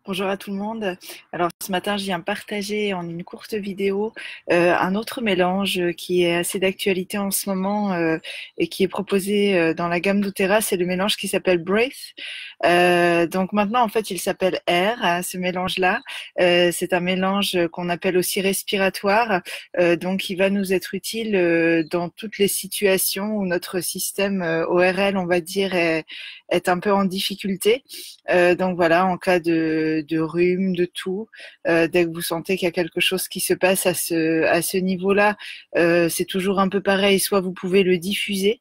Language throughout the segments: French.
Bonjour à tout le monde. Alors ce matin, je viens partager en une courte vidéo un autre mélange qui est assez d'actualité en ce moment et qui est proposé dans la gamme doTERRA. C'est le mélange qui s'appelle Breath. Donc maintenant, en fait, il s'appelle Air, hein, ce mélange-là. C'est un mélange qu'on appelle aussi respiratoire, donc il va nous être utile dans toutes les situations où notre système ORL, on va dire, est un peu en difficulté. Donc voilà, en cas de rhume, de toux, dès que vous sentez qu'il y a quelque chose qui se passe à ce niveau-là, c'est toujours un peu pareil. Soit vous pouvez le diffuser,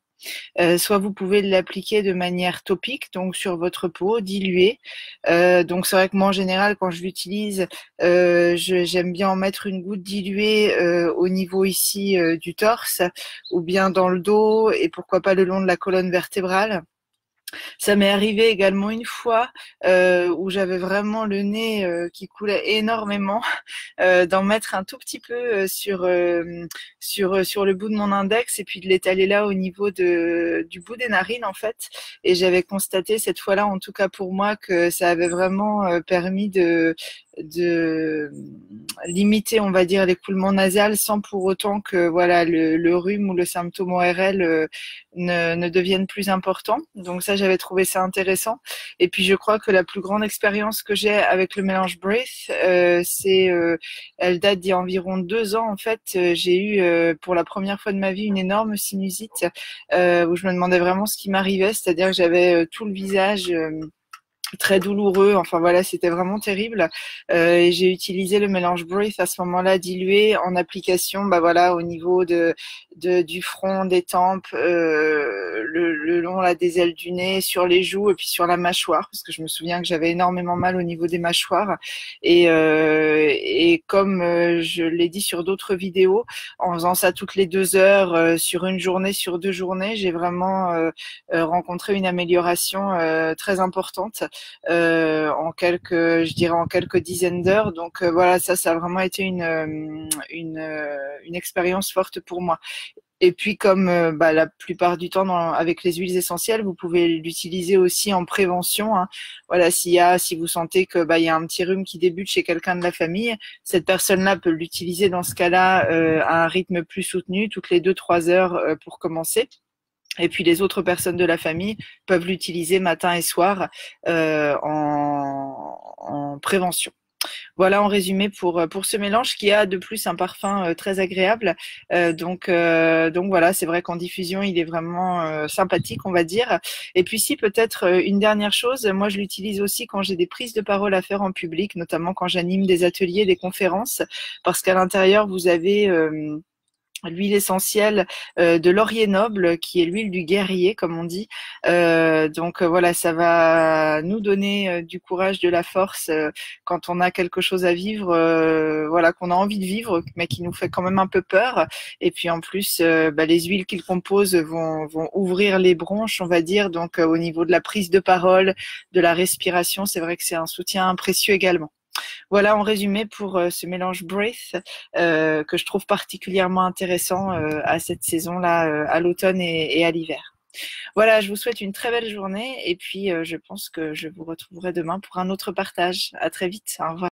soit vous pouvez l'appliquer de manière topique, donc sur votre peau, diluée. Donc c'est vrai que moi en général, quand je l'utilise, j'aime bien en mettre une goutte diluée au niveau ici du torse, ou bien dans le dos, et pourquoi pas le long de la colonne vertébrale. Ça m'est arrivé également une fois où j'avais vraiment le nez qui coulait énormément, d'en mettre un tout petit peu sur le bout de mon index et puis de l'étaler là au niveau du bout des narines en fait. Et j'avais constaté cette fois-là, en tout cas pour moi, que ça avait vraiment permis de limiter, on va dire, l'écoulement nasal sans pour autant que voilà le rhume ou le symptôme ORL ne deviennent plus importants. Donc ça, j'avais trouvé ça intéressant. Et puis je crois que la plus grande expérience que j'ai avec le mélange Breath, elle date d'il y a environ 2 ans en fait. J'ai eu pour la première fois de ma vie une énorme sinusite où je me demandais vraiment ce qui m'arrivait, c'est-à-dire que j'avais tout le visage très douloureux. Enfin voilà, c'était vraiment terrible. Et j'ai utilisé le mélange Breath à ce moment-là, dilué en application, bah voilà, au niveau du front, des tempes, le long là des ailes du nez, sur les joues et puis sur la mâchoire, parce que je me souviens que j'avais énormément mal au niveau des mâchoires. Et comme je l'ai dit sur d'autres vidéos, en faisant ça toutes les 2 heures sur une journée, sur 2 journées, j'ai vraiment rencontré une amélioration très importante je dirais en quelques dizaines d'heures. Donc voilà, ça a vraiment été une expérience forte pour moi. Et puis comme la plupart du temps avec les huiles essentielles, vous pouvez l'utiliser aussi en prévention, hein. Voilà, si vous sentez que il y a un petit rhume qui débute chez quelqu'un de la famille, cette personne-là peut l'utiliser dans ce cas-là à un rythme plus soutenu, toutes les 2-3 heures pour commencer. Et puis les autres personnes de la famille peuvent l'utiliser matin et soir en prévention. Voilà en résumé pour ce mélange qui a de plus un parfum très agréable. Donc voilà, c'est vrai qu'en diffusion, il est vraiment sympathique, on va dire. Et puis si peut-être une dernière chose, moi je l'utilise aussi quand j'ai des prises de parole à faire en public, notamment quand j'anime des ateliers, des conférences, parce qu'à l'intérieur, vous avez l'huile essentielle de laurier noble, qui est l'huile du guerrier, comme on dit. Voilà, ça va nous donner du courage, de la force quand on a quelque chose à vivre, voilà, qu'on a envie de vivre, mais qui nous fait quand même un peu peur. Et puis en plus, les huiles qu'il compose vont ouvrir les bronches, on va dire. Donc au niveau de la prise de parole, de la respiration, c'est vrai que c'est un soutien précieux également. Voilà en résumé pour ce mélange Breath que je trouve particulièrement intéressant à cette saison-là, à l'automne et à l'hiver. Voilà, je vous souhaite une très belle journée et puis je pense que je vous retrouverai demain pour un autre partage. À très vite. Au revoir.